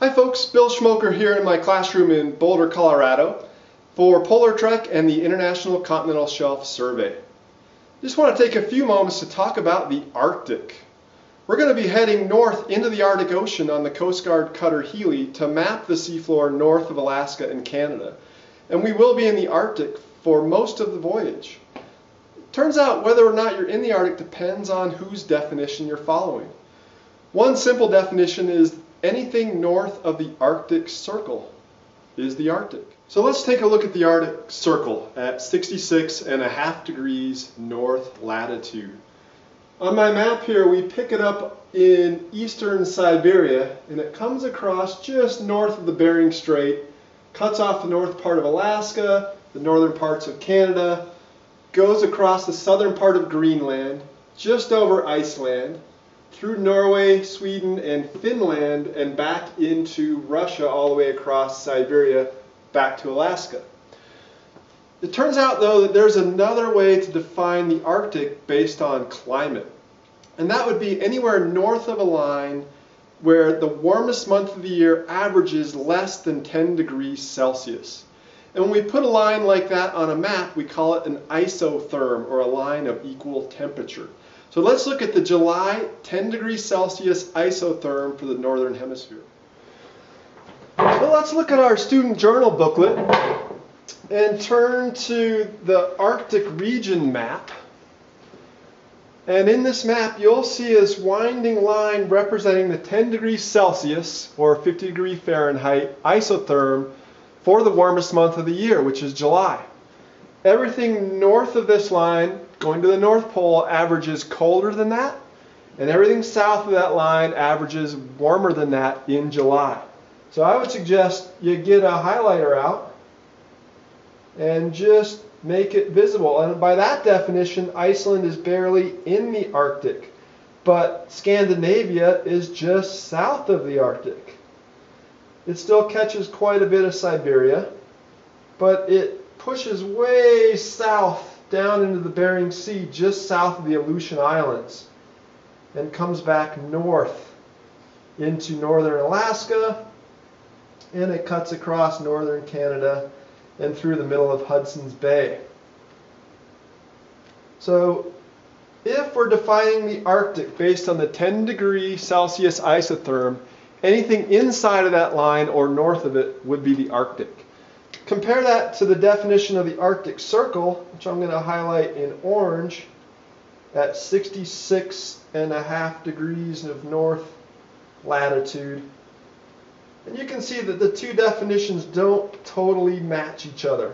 Hi folks, Bill Schmoker here in my classroom in Boulder, Colorado for Polar Trek and the International Continental Shelf Survey. Just want to take a few moments to talk about the Arctic. We're going to be heading north into the Arctic Ocean on the Coast Guard cutter Healy to map the seafloor north of Alaska and Canada. And we will be in the Arctic for most of the voyage. Turns out whether or not you're in the Arctic depends on whose definition you're following. One simple definition is anything north of the Arctic Circle is the Arctic. So let's take a look at the Arctic Circle at 66.5 degrees north latitude. On my map here, we pick it up in eastern Siberia, and it comes across just north of the Bering Strait, cuts off the north part of Alaska, the northern parts of Canada, goes across the southern part of Greenland, just over Iceland, through Norway, Sweden, and Finland, and back into Russia all the way across Siberia back to Alaska. It turns out, though, that there's another way to define the Arctic based on climate. And that would be anywhere north of a line where the warmest month of the year averages less than 10 degrees Celsius. And when we put a line like that on a map, we call it an isotherm, or a line of equal temperature. So let's look at the July 10 degrees Celsius isotherm for the Northern Hemisphere. So let's look at our student journal booklet and turn to the Arctic region map. And in this map, you'll see this winding line representing the 10 degrees Celsius, or 50 degree Fahrenheit, isotherm for the warmest month of the year, which is July. Everything north of this line, going to the North Pole, averages colder than that, and everything south of that line averages warmer than that in July. So I would suggest you get a highlighter out and just make it visible. And by that definition, Iceland is barely in the Arctic, but Scandinavia is just south of the Arctic. It still catches quite a bit of Siberia, but it pushes way south down into the Bering Sea, just south of the Aleutian Islands, and comes back north into northern Alaska, and it cuts across northern Canada and through the middle of Hudson's Bay. So if we're defining the Arctic based on the 10 degree Celsius isotherm, anything inside of that line or north of it would be the Arctic. Compare that to the definition of the Arctic Circle, which I'm going to highlight in orange, at 66.5 degrees of north latitude. And you can see that the two definitions don't totally match each other.